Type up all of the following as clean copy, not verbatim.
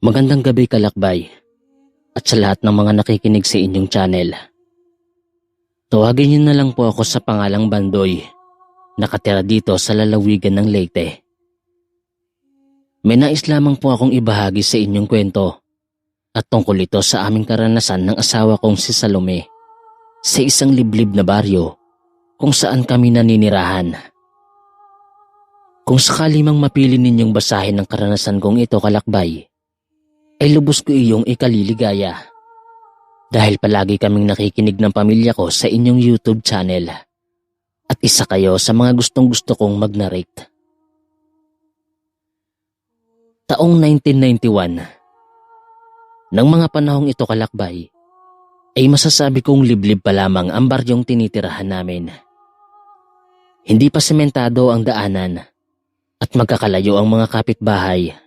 Magandang gabi kalakbay at sa lahat ng mga nakikinig sa inyong channel. Tawagin niyo na lang po ako sa pangalang Bandoy, nakatira dito sa lalawigan ng Leyte. May nais lamang po akong ibahagi sa inyong kwento at tungkol ito sa aming karanasan ng asawa kong si Salome sa isang liblib na baryo kung saan kami naninirahan. Kung sakali mang mapili ninyong basahin ang karanasan kong ito kalakbay, ay lubos ko iyong ikaliligaya dahil palagi kaming nakikinig ng pamilya ko sa inyong YouTube channel at isa kayo sa mga gustong-gusto kong mag-narrate. Taong 1991, nang mga panahong ito kalakbay, ay masasabi kong liblib pa lamang ang baryong tinitirahan namin. Hindi pa sementado ang daanan at magkakalayo ang mga kapitbahay.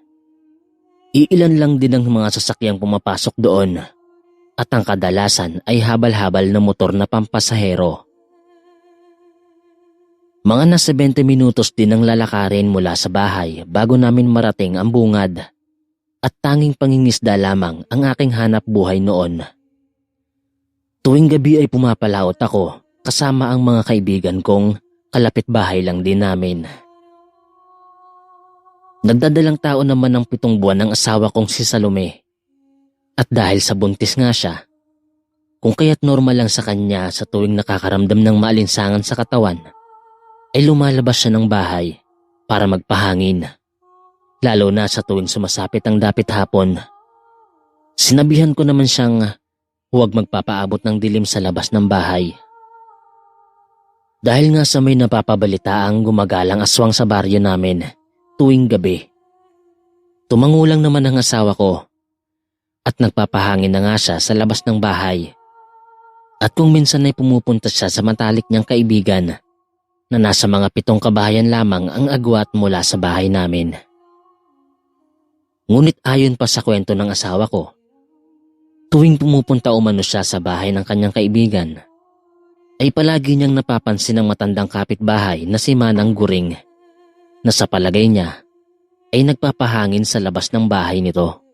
Iilan lang din ang mga sasakyang pumapasok doon at ang kadalasan ay habal-habal na motor na pampasahero. Mga nasa 20 minutos din ang lalakarin mula sa bahay bago namin marating ang bungad at tanging pangingisda lamang ang aking hanap buhay noon. Tuwing gabi ay pumapalaot ako kasama ang mga kaibigan kong kalapit bahay lang din namin. Nagdadalang tao naman ng 7 buwan ng asawa kong si Salome. At dahil sa buntis nga siya, kung kaya't normal lang sa kanya sa tuwing nakakaramdam ng maalinsangan sa katawan, ay lumalabas siya ng bahay para magpahangin. Lalo na sa tuwing sumasapit ang dapit hapon. Sinabihan ko naman siyang huwag magpapaabot ng dilim sa labas ng bahay. Dahil nga sa may napapabalitaang gumagalang aswang sa baryo namin, tuwing gabi. Tumangulang naman ang asawa ko at nagpapahangin na nga siya sa labas ng bahay. At kung minsan ay pumupunta siya sa matalik niyang kaibigan na nasa mga 7 kabahayan lamang ang agwat mula sa bahay namin. Ngunit ayon pa sa kwento ng asawa ko, tuwing pumupunta umano siya sa bahay ng kanyang kaibigan, ay palagi niyang napapansin ang matandang kapitbahay na si Manang Guring na sa palagay niya ay nagpapahangin sa labas ng bahay nito.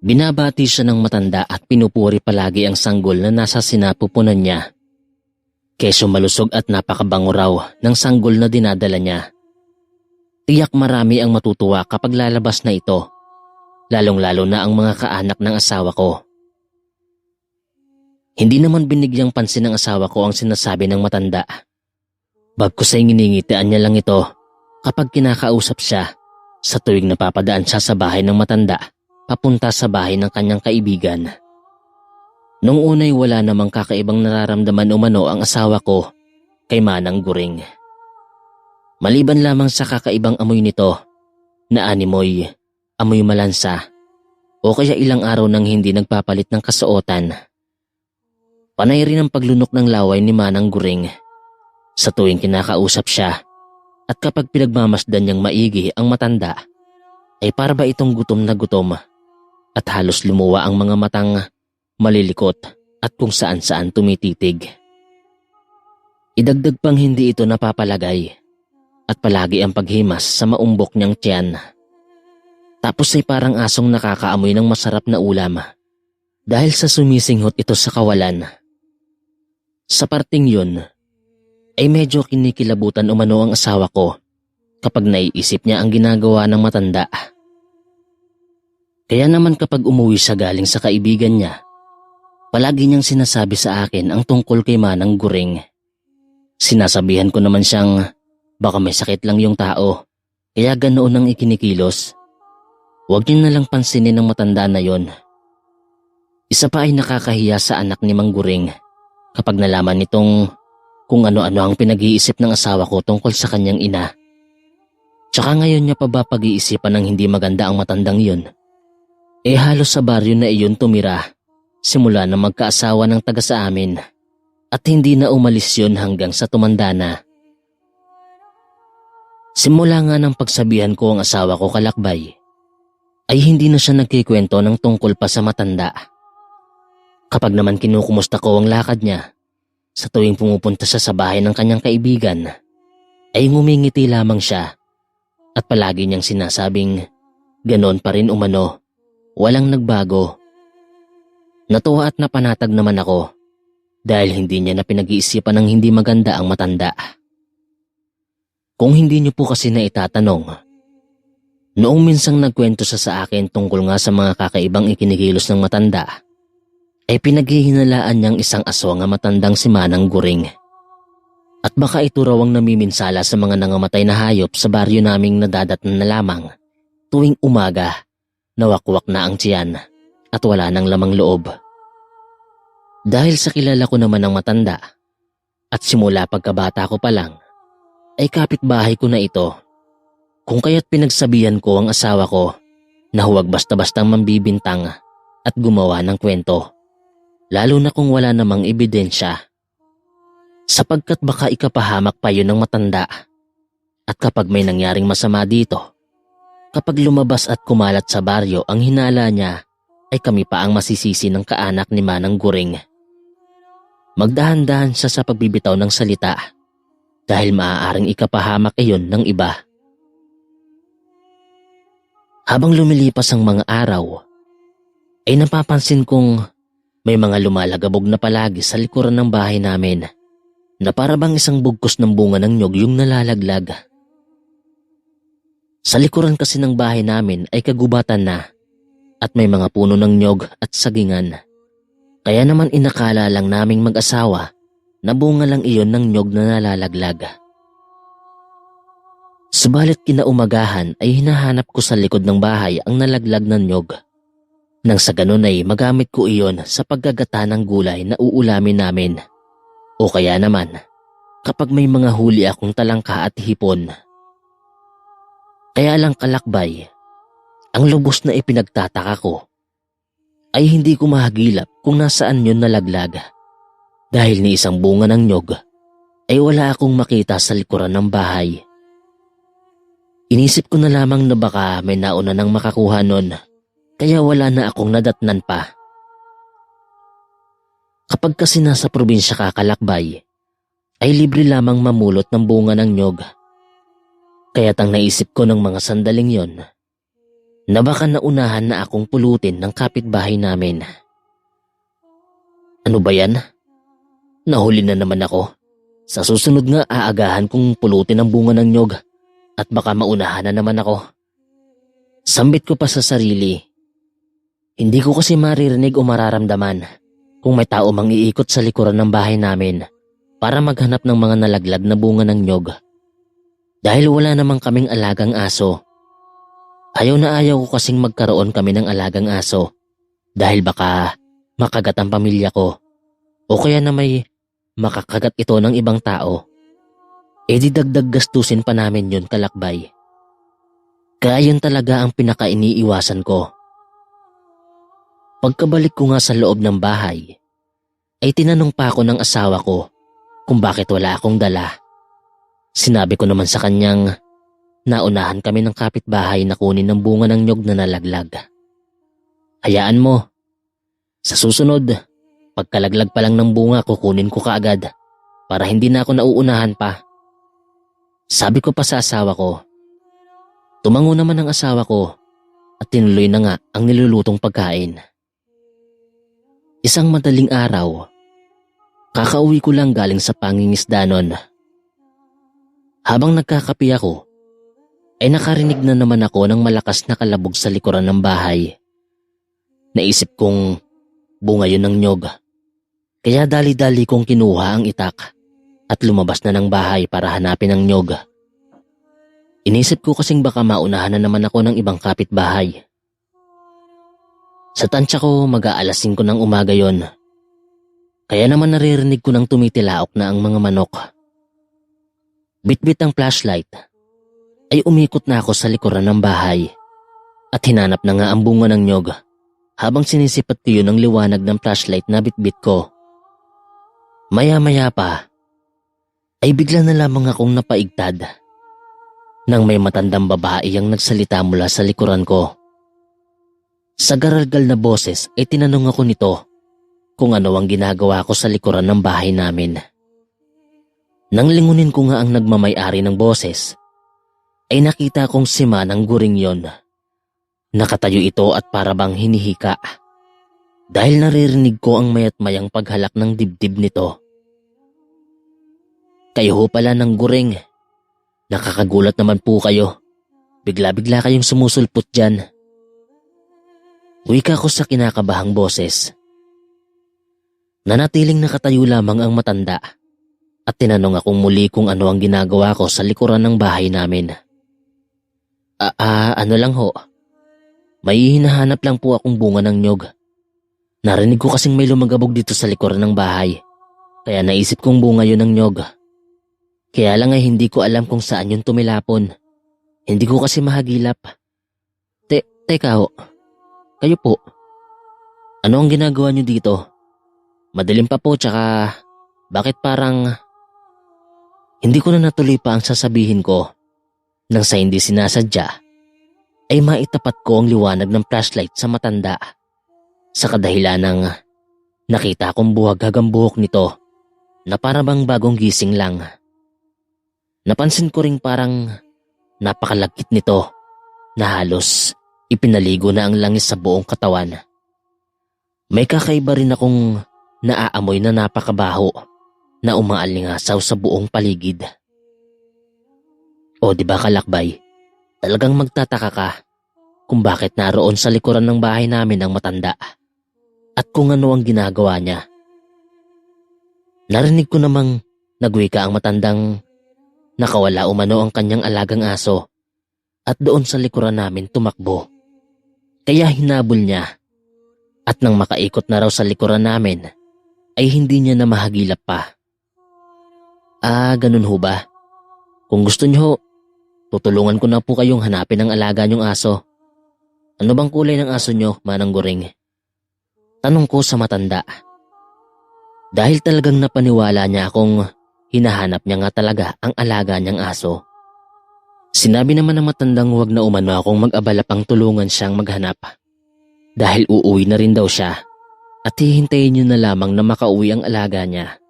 Binabati siya ng matanda at pinupuri palagi ang sanggol na nasa sinapupunan niya. Kesyo malusog at napakabango raw ng sanggol na dinadala niya. Tiyak marami ang matutuwa kapag lalabas na ito, lalong-lalo na ang mga kaanak ng asawa ko. Hindi naman binigyang pansin ng asawa ko ang sinasabi ng matanda. Bagkus ay nginingitian niya lang ito kapag kinakausap siya sa tuwing napapadaan siya sa bahay ng matanda papunta sa bahay ng kanyang kaibigan. Nung unay wala namang kakaibang nararamdaman umano ang asawa ko kay Manang Guring. Maliban lamang sa kakaibang amoy nito na animoy, amoy malansa o kaya ilang araw nang hindi nagpapalit ng kasuotan. Panay rin ang paglunok ng laway ni Manang Guring sa tuwing kinakausap siya at kapag pinagmamasdan niyang maigi ang matanda ay para ba itong gutom na gutom at halos lumuwa ang mga matang malilikot at kung saan-saan tumititig. Idagdag pang hindi ito napapalagay at palagi ang paghimas sa maumbok niyang tiyan. Tapos ay parang asong nakakaamoy ng masarap na ulam dahil sa sumisinghot ito sa kawalan. Sa parting yun, ay medyo kinikilabutan umano ang asawa ko kapag naiisip niya ang ginagawa ng matanda. Kaya naman kapag umuwi siya galing sa kaibigan niya, palagi niyang sinasabi sa akin ang tungkol kay Manang Guring. Sinasabihan ko naman siyang baka may sakit lang yung tao, kaya ganoon ang ikinikilos. Huwag niyo na lang pansinin ang matanda na yon. Isa pa ay nakakahiya sa anak ni Mang Guring kapag nalaman nitong kung ano-ano ang pinag-iisip ng asawa ko tungkol sa kanyang ina. Tsaka ngayon niya pa ba pag-iisipan ng hindi maganda ang matandang yun? Eh halos sa baryo na iyon tumira, simula na magkaasawa ng taga sa amin, at hindi na umalis yun hanggang sa tumanda na. Simula nga ng pagsabihan ko ang asawa ko kalakbay, ay hindi na siya nagkikwento ng tungkol pa sa matanda. Kapag naman kinukumusta ko ang lakad niya, sa tuwing pumupunta siya sa bahay ng kanyang kaibigan, ay ngumingiti lamang siya at palagi niyang sinasabing Ganon pa rin umano. Walang nagbago. Natuwa at napanatag naman ako dahil hindi niya na pinag-iisipan ng hindi maganda ang matanda. Kung hindi niyo po kasi na itatanong, noong minsang nagkwento siya sa akin tungkol nga sa mga kakaibang ikinikilos ng matanda, ay pinaghihinalaan niyang isang aswang na matandang si Manang Guring. At baka ito raw ang namiminsala sa mga nangamatay na hayop sa baryo naming nadadatnan na lamang tuwing umaga, nawakwak na ang tiyan at wala nang lamang loob. Dahil sa kilala ko naman ng matanda at simula pagkabata ko pa lang, ay kapitbahay ko na ito. Kung kaya't pinagsabihan ko ang asawa ko na huwag basta-bastang mambibintang at gumawa ng kwento, lalo na kung wala namang ebidensya. Sapagkat baka ikapahamak pa yun ng matanda at kapag may nangyaring masama dito, kapag lumabas at kumalat sa baryo ang hinala niya, ay kami pa ang masisisi ng kaanak ni Manang Guring. Magdahan-dahan siya sa pagbibitaw ng salita dahil maaaring ikapahamak iyon ng iba. Habang lumilipas ang mga araw, ay napapansin kong may mga lumalagabog na palagi sa likuran ng bahay namin na para bang isang bugkos ng bunga ng nyog yung nalalaglag. Sa likuran kasi ng bahay namin ay kagubatan na at may mga puno ng nyog at sagingan. Kaya naman inakala lang naming mag-asawa na bunga lang iyon ng nyog na nalalaglag. Subalit kinaumagahan ay hinahanap ko sa likod ng bahay ang nalaglag na nyog. Nang sa ganun ay magamit ko iyon sa paggagata ng gulay na uulamin namin. O kaya naman, kapag may mga huli akong talangka at hipon. Kaya lang kalakbay, ang lubos na ipinagtataka ko ay hindi ko mahagilap kung nasaan yun nalaglag. Dahil ni isang bunga ng nyog ay wala akong makita sa likuran ng bahay. Inisip ko na lamang na baka may nauna nang makakuha nun, kaya wala na akong nadatnan pa. Kapag kasi nasa probinsya kakalakbay, ay libre lamang mamulot ng bunga ng nyog. Kaya't ang naisip ko ng mga sandaling yon, na baka naunahan na akong pulutin ng kapitbahay namin. Ano ba yan? Nahuli na naman ako. Sa susunod nga aagahan kong pulutin ang bunga ng nyog at baka maunahan na naman ako. Sambit ko pa sa sarili. Hindi ko kasi maririnig o mararamdaman kung may tao mang iikot sa likuran ng bahay namin para maghanap ng mga nalaglag na bunga ng nyog. Dahil wala namang kaming alagang aso. Ayaw na ayaw ko kasing magkaroon kami ng alagang aso dahil baka makagat ang pamilya ko o kaya na may makakagat ito ng ibang tao. E di dagdag gastusin pa namin yun kalakbay. Kaya yun talaga ang pinaka-iniiwasan ko. Pagkabalik ko nga sa loob ng bahay, ay tinanong pa ako ng asawa ko kung bakit wala akong dala. Sinabi ko naman sa kanyang naunahan kami ng kapitbahay na kunin ng bunga ng nyog na nalaglag. Hayaan mo. Sa susunod, pagkalaglag pa lang ng bunga kukunin ko kaagad para hindi na ako nauunahan pa. Sabi ko pa sa asawa ko. Tumango naman ang asawa ko at tinuloy na nga ang nilulutong pagkain. Isang madaling araw, kakauwi ko lang galing sa pangingisda nun. Habang nagkakape ako, ay nakarinig na naman ako ng malakas na kalabog sa likuran ng bahay. Naisip kong bunga yun ng nyog. Kaya dali-dali kong kinuha ang itak at lumabas na ng bahay para hanapin ang nyog. Inisip ko kasing baka maunahan na naman ako ng ibang kapitbahay. Sa tansya ko mag-aalas 5 ng umaga yon. Kaya naman naririnig ko nang tumitilaok na ang mga manok. Bitbit ang flashlight ay umikot na ako sa likuran ng bahay at hinanap na nga ang bunga ng nyog habang sinisipat ko yun ang liwanag ng flashlight na bitbit ko. Maya-maya pa ay bigla na lamang akong napaigtad nang may matandang babae ang nagsalita mula sa likuran ko. Sa garalgal na boses ay tinanong ako nito kung ano ang ginagawa ko sa likuran ng bahay namin. Nang lingunin ko nga ang nagmamay-ari ng boses, ay nakita kong si Manang Guring yon. Nakatayo ito at para bang hinihika. Dahil naririnig ko ang mayat mayang paghalak ng dibdib nito. Kayo ho pala ng guring. Nakakagulat naman po kayo. Bigla-bigla kayong sumusulpot dyan. Wika ko sa kinakabahang boses. Nanatiling nakatayo lamang ang matanda at tinanong akong muli kung ano ang ginagawa ko sa likuran ng bahay namin. Ano lang ho. May hinahanap lang po akong bunga ng nyog. Narinig ko kasing may lumagabog dito sa likuran ng bahay. Kaya naisip kong bunga yun ng nyog. Kaya lang ay hindi ko alam kung saan yun tumilapon. Hindi ko kasi mahagilap. Teka ho. Kayo po. Ano ang ginagawa nyo dito? Madilim pa po tsaka bakit parang... Hindi ko na natuloy pa ang sasabihin ko. Nang sa hindi sinasadya, ay maitapat ko ang liwanag ng flashlight sa matanda. Sa kadahilan ng nakita kong buhag-hagang buhok nito na para bang bagong gising lang. Napansin ko ring parang napakalagkit nito na halos ipinaligo na ang langis sa buong katawan. May kakaiba rin akong naaamoy na napakabaho na umaalingasaw sa buong paligid. O di ba kalakbay, talagang magtataka ka kung bakit naroon sa likuran ng bahay namin ang matanda at kung ano ang ginagawa niya. Narinig ko namang nagwika ang matandang nakawala umano ang kanyang alagang aso at doon sa likuran namin tumakbo. Kaya hinabol niya at nang makaikot na raw sa likuran namin ay hindi niya na mahagilap pa. Ganun ho ba? Kung gusto niyo, tutulungan ko na po kayong hanapin ang alaga niyong aso. Ano bang kulay ng aso niyo, Manang Guring? Tanong ko sa matanda. Dahil talagang napaniwala niya akong hinahanap niya nga talaga ang alaga niyang aso. Sinabi naman ng matandang huwag na umano akong mag-abala pang tulungan siyang maghanap. Dahil uuwi na rin daw siya at hihintayin niyo na lamang na makauwi ang alaga niya.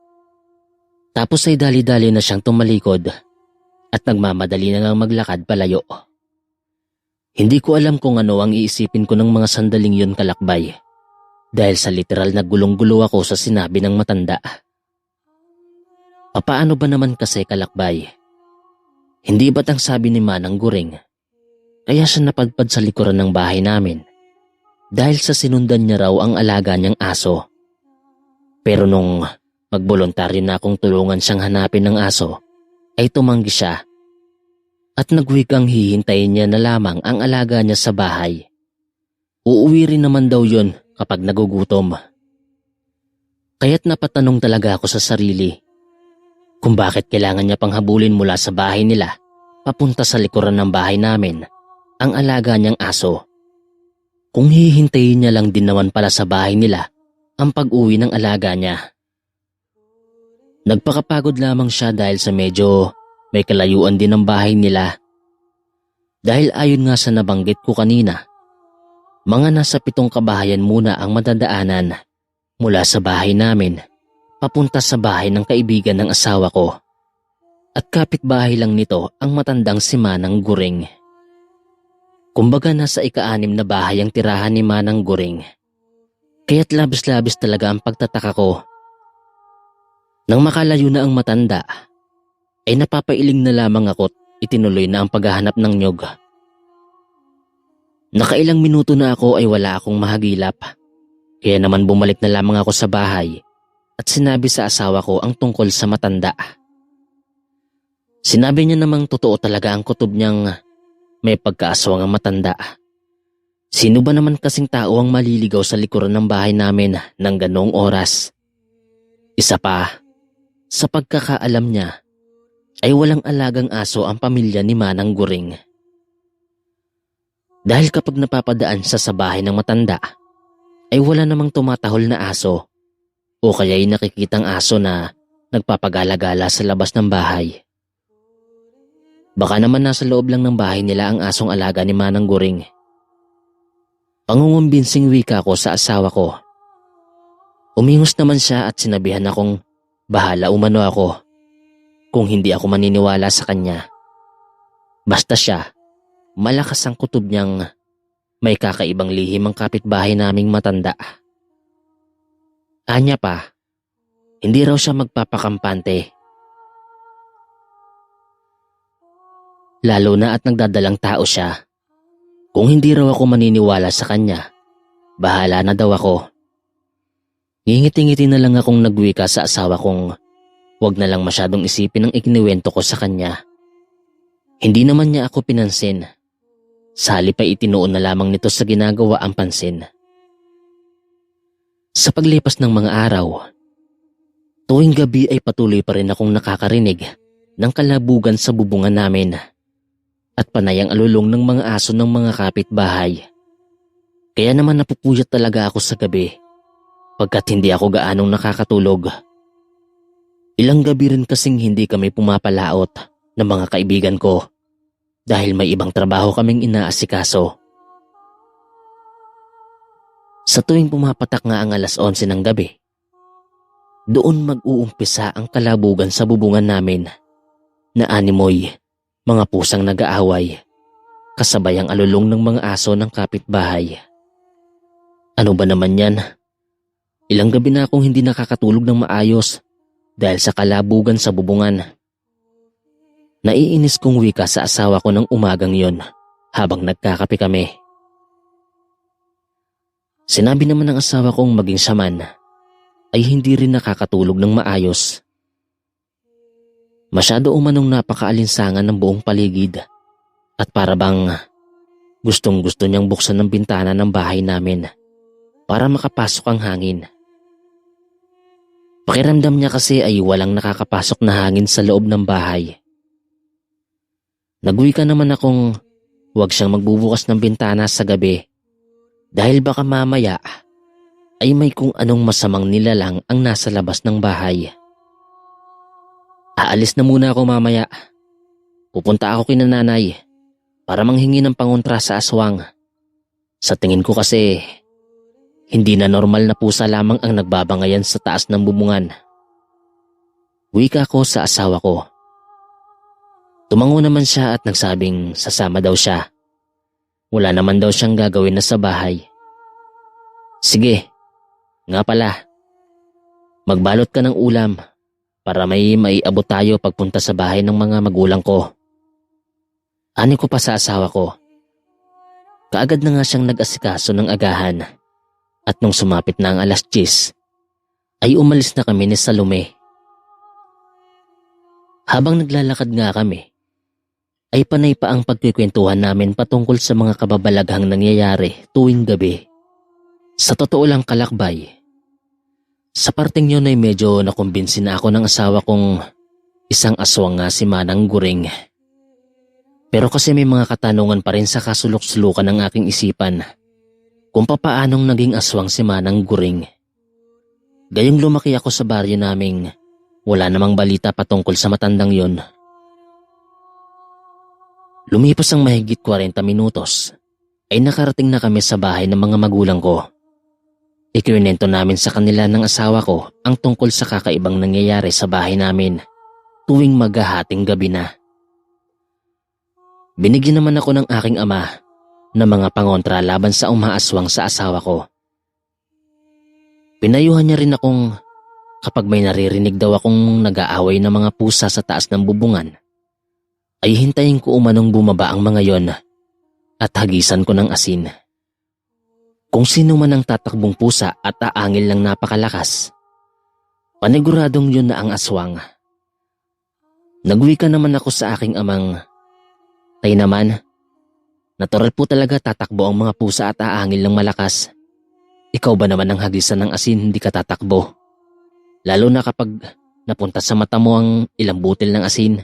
Tapos ay dali-dali na siyang tumalikod at nagmamadali na ngang maglakad palayo. Hindi ko alam kung ano ang iisipin ko ng mga sandaling yun kalakbay dahil sa literal na gulong-gulo ako sa sinabi ng matanda. Papaano ba naman kasi kalakbay? Hindi ba't ang sabi ni Manang Guring kaya siya napadpad sa likuran ng bahay namin dahil sa sinundan niya raw ang alaga niyang aso. Pero nung magboluntaryo na akong tulungan siyang hanapin ng aso, ay tumanggi siya at nagwikang hihintayin niya na lamang ang alaga niya sa bahay. Uuwi rin naman daw yun kapag nagugutom. Kaya't napatanong talaga ako sa sarili kung bakit kailangan niya pang habulin mula sa bahay nila papunta sa likuran ng bahay namin ang alaga niyang aso. Kung hihintayin niya lang din naman pala sa bahay nila ang pag-uwi ng alaga niya. Nagpakapagod lamang siya dahil sa medyo may kalayuan din ang bahay nila. Dahil ayon nga sa nabanggit ko kanina, mga nasa 7 kabahayan muna ang madadaanan mula sa bahay namin papunta sa bahay ng kaibigan ng asawa ko. At kapitbahay lang nito ang matandang si Manang Guring. Kumbaga nasa ika-6 na bahay ang tirahan ni Manang Guring. Kaya't labis-labis talaga ang pagtataka ko. Nang makalayo na ang matanda, ay napapailing na lamang ako't itinuloy na ang paghahanap ng nyog. Nakailang minuto na ako ay wala akong mahagilap. Kaya naman bumalik na lamang ako sa bahay at sinabi sa asawa ko ang tungkol sa matanda. Sinabi niya namang totoo talaga ang kutob niyang may pagkaaswang ang matanda. Sino ba naman kasing tao ang maliligaw sa likuran ng bahay namin ng ganoong oras? Isa pa, sa pagkakaalam niya, ay walang alagang aso ang pamilya ni Manang Guring. Dahil kapag napapadaan siya sa bahay ng matanda, ay wala namang tumatahol na aso o kaya'y nakikitang aso na nagpapagala-gala sa labas ng bahay. Baka naman nasa loob lang ng bahay nila ang asong alaga ni Manang Guring. Pangungumbinsing wika ko sa asawa ko. Umingos naman siya at sinabihan akong bahala umano ako kung hindi ako maniniwala sa kanya. Basta siya, malakas ang kutob niyang May kakaibang lihim ang kapitbahay naming matanda. Anya pa, hindi raw siya magpapakampante. Lalo na at nagdadalang tao siya. Kung hindi raw ako maniniwala sa kanya, bahala na daw ako. Ngingiti-ngiti na lang akong nagwika sa asawa kong wag na lang masyadong isipin ang ikiniwento ko sa kanya. Hindi naman niya ako pinansin. Sa halip ay itinuon na lamang nito sa ginagawa ang pansin. Sa paglipas ng mga araw, tuwing gabi ay patuloy pa rin akong nakakarinig ng kalabugan sa bubungan namin at panay ang alulong ng mga aso ng mga kapitbahay. Kaya naman napupuyat talaga ako sa gabi pagkat hindi ako gaanong nakakatulog. Ilang gabi rin kasing hindi kami pumapalaot ng mga kaibigan ko dahil may ibang trabaho kaming inaasikaso. Sa tuwing pumapatak nga ang 11:00 ng gabi, doon mag-uumpisa ang kalabugan sa bubungan namin na animoy, mga pusang nag-aaway, kasabay ang alulong ng mga aso ng kapitbahay. Ano ba naman yan? Ilang gabi na akong hindi nakakatulog ng maayos dahil sa kalabugan sa bubungan. Naiinis kong wika sa asawa ko ng umagang yon habang nagkakape kami. Sinabi naman ng asawa kong maging siya man ay hindi rin nakakatulog ng maayos. Masyado umanong napakaalinsangan ng buong paligid at para bang gustong-gusto niyang buksan ng bintana ng bahay namin para makapasok ang hangin. Pakiramdam niya kasi ay walang nakakapasok na hangin sa loob ng bahay. Nagwika naman akong huwag siyang magbubukas ng bintana sa gabi dahil baka mamaya ay may kung anong masamang nilalang ang nasa labas ng bahay. Aalis na muna ako mamaya. Pupunta ako kina nanay para manghingi ng pangontra sa aswang. Sa tingin ko kasi, hindi na normal na pusa lamang ang nagbabangayan sa taas ng bubungan. Wika ko sa asawa ko. Tumango naman siya at nagsabing sasama daw siya. Wala naman daw siyang gagawin na sa bahay. Sige, nga pala. Magbalot ka ng ulam para may maiabot tayo pagpunta sa bahay ng mga magulang ko. Ani ko pa sa asawa ko. Kaagad na nga siyang nag-asikaso ng agahan at nung sumapit na ang 10:00, ay umalis na kami ni Salome. Habang naglalakad nga kami, ay panay pa ang pagkikwentuhan namin patungkol sa mga kababalaghang nangyayari tuwing gabi. Sa totoo lang kalakbay, sa parteng yun ay medyo nakumbinsi na ako ng asawa kong isang aswang nga si Manang Guring. Pero kasi may mga katanungan pa rin sa kasulok-sulukan ng aking isipan kung papaanong naging aswang si Manang Guring. Gayong lumaki ako sa baryo naming wala namang balita patungkol sa matandang yon. Lumipas ang mahigit 40 minutos ay nakarating na kami sa bahay ng mga magulang ko. Ikinento namin sa kanila ng asawa ko ang tungkol sa kakaibang nangyayari sa bahay namin tuwing maghahating gabi na. Binigyan naman ako ng aking ama ng mga pangontra laban sa umaaswang sa asawa ko. Pinayuhan niya rin akong kapag may naririnig daw akong nag-aaway ng mga pusa sa taas ng bubungan, ay hintayin ko umanong bumaba ang mga yon at hagisan ko ng asin. Kung sino man ang tatakbong pusa at aangil ng napakalakas, paniguradong yun na ang aswang. Nagwika naman ako sa aking amang, "Tay naman, natural po talaga tatakbo ang mga pusa at aangil ng malakas. Ikaw ba naman ang hagisan ng asin, hindi ka tatakbo? Lalo na kapag napunta sa mata mo ang ilang butil ng asin.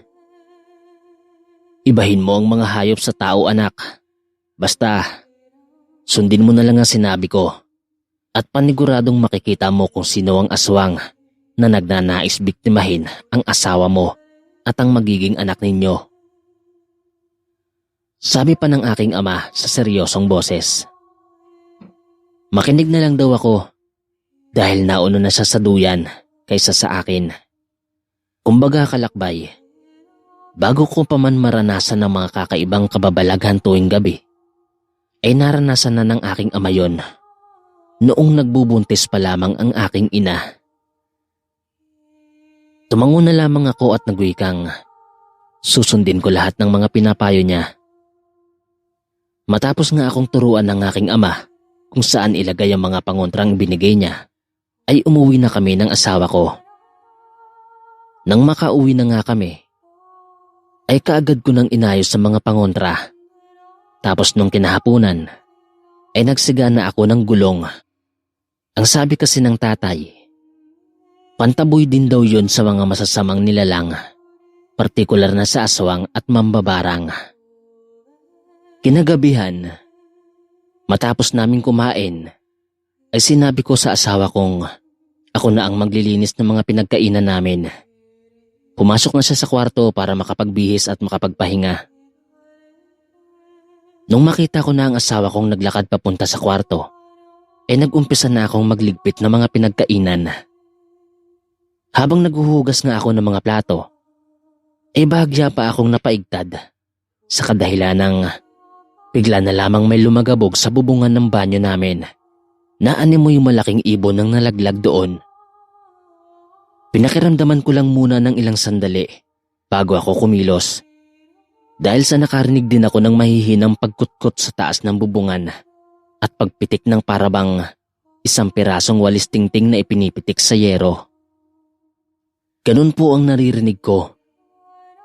Ibahin mo ang mga hayop sa tao, anak. Basta, sundin mo na lang ang sinabi ko at paniguradong makikita mo kung sino ang aswang na nagnanais biktimahin ang asawa mo at ang magiging anak ninyo." Sabi pa ng aking ama sa seryosong boses. Makinig na lang daw ako dahil nauna na siya sa duyan kaysa sa akin. Kumbaga kalakbay, bago ko pa man maranasan ng mga kakaibang kababalaghan tuwing gabi, ay naranasan na ng aking ama yon noong nagbubuntis pa lamang ang aking ina. Tumango na lamang ako at nagwikang susundin ko lahat ng mga pinapayo niya. Matapos nga akong turuan ng aking ama kung saan ilagay ang mga pangontrang binigay niya, ay umuwi na kami ng asawa ko. Nang makauwi na nga kami, ay kaagad ko nang inayos sa mga pangontra. Tapos nung kinahapunan, ay nagsiga na ako ng gulong. Ang sabi kasi ng tatay, pantaboy din daw yun sa mga masasamang nilalang, partikular na sa aswang at mambabarang. Kinagabihan, matapos naming kumain, ay sinabi ko sa asawa kong ako na ang maglilinis ng mga pinagkainan namin. Pumasok na siya sa kwarto para makapagbihis at makapagpahinga. Nung makita ko na ang asawa kong naglakad papunta sa kwarto, ay nag-umpisa na akong magligpit ng mga pinagkainan. Habang naghuhugas nga ako ng mga plato, ay bahagya pa akong napaigtad sa kadahilan ng bigla na lamang may lumagabog sa bubungan ng banyo namin. Naanimoy yung malaking ibon ng nalaglag doon. Pinakiramdaman ko lang muna ng ilang sandali bago ako kumilos. Dahil sa nakarinig din ako ng mahihinang pagkutkot sa taas ng bubungan at pagpitik ng parabang isang pirasong walis tingting na ipinipitik sa yero. Ganun po ang naririnig ko.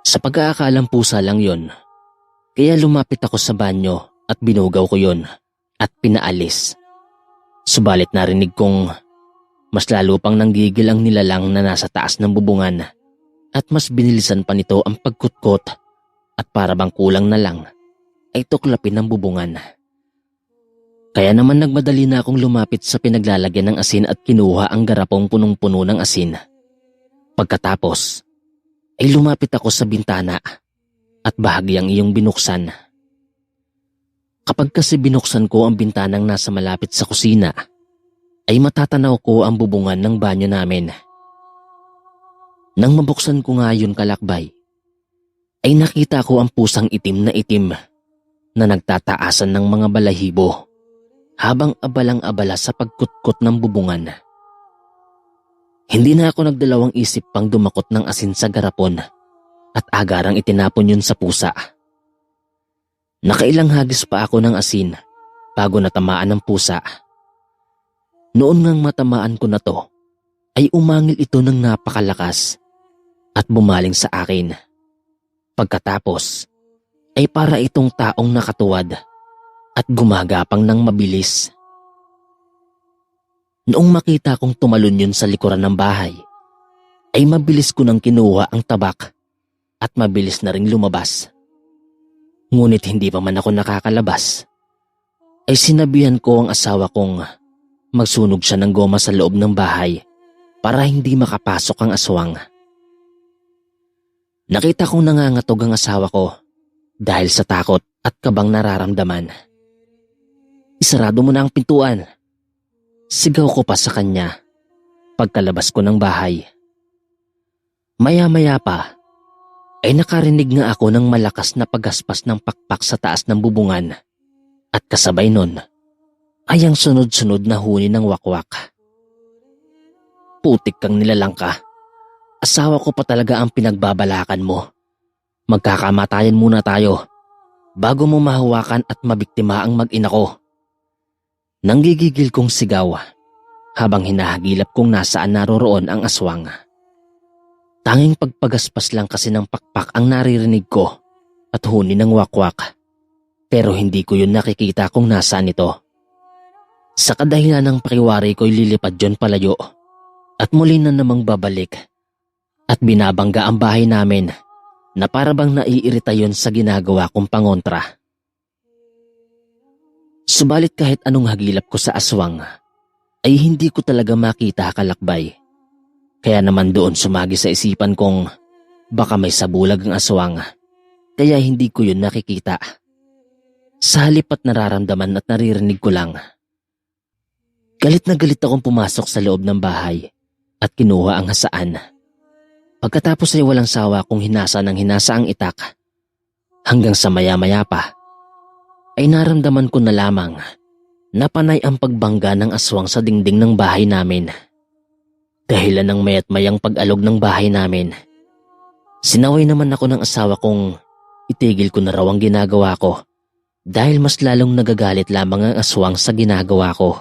Sa pag-aakalang pusa lang yon. Kaya lumapit ako sa banyo at binugaw ko yon at pinaalis. Subalit narinig kong mas lalo pang nanggigil ang nilalang na nasa taas ng bubungan at mas binilisan pa nito ang pagkutkot at para bang kulang na lang ay tuklapin ang bubungan. Kaya naman nagmadali na akong lumapit sa pinaglalagyan ng asin at kinuha ang garapong punong-puno ng asin. Pagkatapos ay lumapit ako sa bintana at bahagyang iyong binuksan. Kapag kasi binuksan ko ang bintanang nasa malapit sa kusina, ay matatanaw ko ang bubungan ng banyo namin. Nang mabuksan ko nga yun kalakbay, ay nakita ko ang pusang itim na nagtataasan ng mga balahibo habang abalang-abala sa pagkutkot ng bubungan. Hindi na ako nagdalawang isip pang dumakot ng asin sa garapon at agarang itinapon yun sa pusa. Nakailang hagis pa ako ng asin bago natamaan ng pusa. Noon ngang matamaan ko na to, ay umangil ito ng napakalakas at bumaling sa akin. Pagkatapos, ay para itong taong nakatuwad at gumagapang ng mabilis. Noong makita kong tumalon yun sa likuran ng bahay, ay mabilis ko nang kinuha ang tabak at mabilis na ring lumabas. Ngunit hindi pa man ako nakakalabas, ay sinabihan ko ang asawa kong magsunog siya ng goma sa loob ng bahay para hindi makapasok ang aswang. Nakita kong nangangatog ang asawa ko dahil sa takot at kabang nararamdaman. Isarado mo na ang pintuan. Sigaw ko pa sa kanya pagkalabas ko ng bahay. Maya-maya pa ay nakarinig nga ako ng malakas na paggaspas ng pakpak sa taas ng bubungan at kasabay nun ay ang sunod-sunod na huni ng wakwak. Putik kang nilalang ka. Asawa ko pa talaga ang pinagbabalakan mo. Magkakamatayan muna tayo bago mo mahawakan at mabiktima ang mag-ina ko. Nanggigigil kong sigaw habang hinahagilap kong nasaan naroroon ang aswang. Tanging pagpagaspas lang kasi ng pakpak ang naririnig ko at huni ng wakwak. Pero hindi ko yun nakikita kung nasaan ito. Sa kadahilan ng pakiwari ko'y lilipad yun palayo at muli na namang babalik at binabangga ang bahay namin na parabang naiirita yun sa ginagawa kong pangontra. Subalit kahit anong hagilap ko sa aswang ay hindi ko talaga makita kalakbay. Kaya naman doon sumagi sa isipan kong baka may sabulag ang aswang kaya hindi ko yun nakikita. Sa halip at nararamdaman at naririnig ko lang. Galit na galit akong pumasok sa loob ng bahay at kinuha ang hasaan. Pagkatapos ay walang sawa kong hinasa ng hinasa ang itak hanggang sa maya-maya pa ay naramdaman ko na lamang na panay ang pagbangga ng aswang sa dingding ng bahay namin. Dahilan ng mayat mayang pag-alog ng bahay namin. Sinaway naman ako ng asawa kong itigil ko na raw ang ginagawa ko dahil mas lalong nagagalit lamang ang aswang sa ginagawa ko.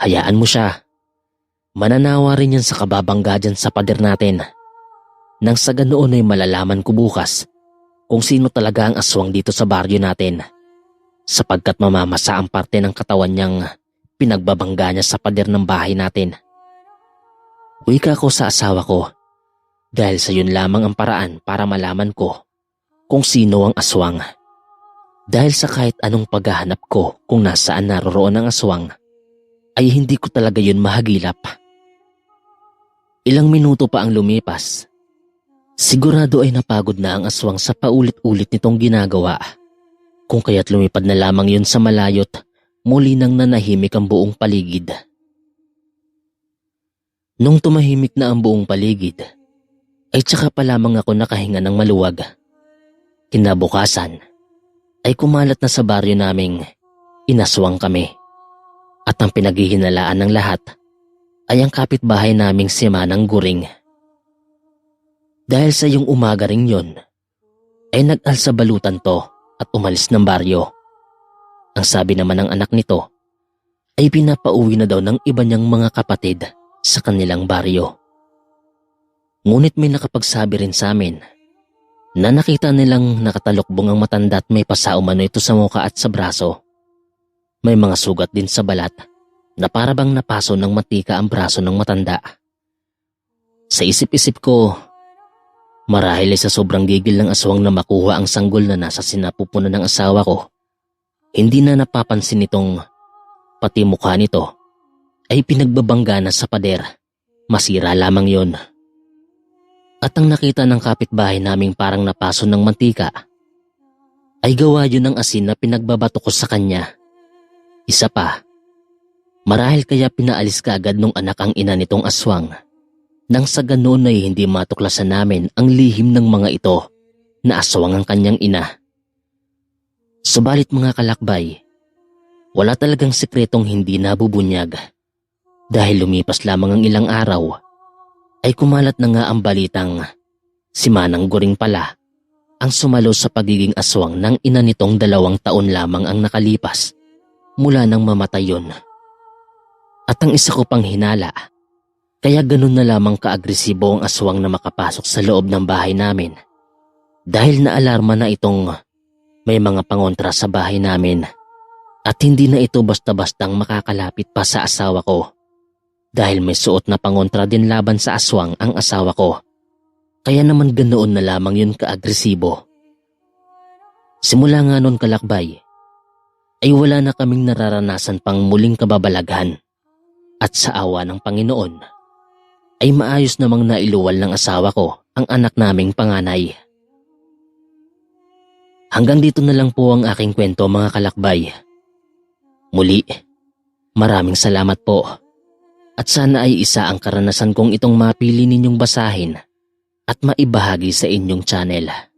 Hayaan mo siya. Mananawa rin yan sa kababangga dyan sa pader natin. Nang sa ganoon ay malalaman ko bukas kung sino talaga ang aswang dito sa baryo natin, sapagkat mamamasa ang parte ng katawan niyang pinagbabangga niya sa pader ng bahay natin. Wika ko sa asawa ko dahil sa yun lamang ang paraan para malaman ko kung sino ang aswang. Dahil sa kahit anong paghahanap ko kung nasaan naroroon ang aswang, ay hindi ko talaga yun mahagilap. Ilang minuto pa ang lumipas. Sigurado ay napagod na ang aswang sa paulit-ulit nitong ginagawa. Kung kaya't lumipad na lamang yun sa malayot, muli nang nanahimik ang buong paligid. Nung tumahimik na ang buong paligid, ay tsaka pa lamang ako nakahinga ng maluwag. Kinabukasan, ay kumalat na sa baryo naming inaswang kami. At ang pinaghihinalaan ng lahat ay ang kapitbahay naming si Manang Guring. Dahil sa yung umaga ring yun, ay nag-alsa balutan to at umalis ng baryo. Ang sabi naman ng anak nito ay pinapauwi na daw ng iba niyang mga kapatid sa kanilang baryo. Ngunit may nakapagsabi rin sa amin na nakita nilang nakatalukbong ang matanda at may pasaumano ito sa muka at sa braso. May mga sugat din sa balat na para bang napaso ng matika ang braso ng matanda. Sa isip-isip ko, marahil ay sa sobrang gigil ng aswang na makuha ang sanggol na nasa sinapupunan ng asawa ko, hindi na napapansin nitong pati mukha nito ay pinagbabangga na sa pader. Masira lamang yon. At ang nakita ng kapitbahay naming parang napaso ng mantika ay gawa yun ng asin na pinagbabato ko sa kanya. Isa pa, marahil kaya pinaalis kaagad nung anak ang ina nitong aswang. Nang sa ganoon ay hindi matuklasan namin ang lihim ng mga ito na aswang ang kanyang ina. Subalit mga kalakbay, wala talagang sikretong hindi nabubunyag. Dahil lumipas lamang ang ilang araw, ay kumalat na nga ang balitang si Manang Guring pala ang sumalo sa pagiging aswang ng ina nitong 2 taon lamang ang nakalipas mula nang mamatay yun. At ang isa ko pang hinala, kaya ganun na lamang kaagresibo ang aswang na makapasok sa loob ng bahay namin dahil naalarma na itong may mga pangontra sa bahay namin at hindi na ito basta-bastang makakalapit pa sa asawa ko dahil may suot na pangontra din laban sa aswang ang asawa ko. Kaya naman ganoon na lamang yun kaagresibo. Simula nga nun kalakbay, ay wala na kaming nararanasan pang muling kababalaghan at sa awa ng Panginoon, ay maayos namang nailuwal ng asawa ko ang anak naming panganay. Hanggang dito na lang po ang aking kwento mga kalakbay. Muli, maraming salamat po at sana ay isa ang karanasan kong itong mapili ninyong basahin at maibahagi sa inyong channel.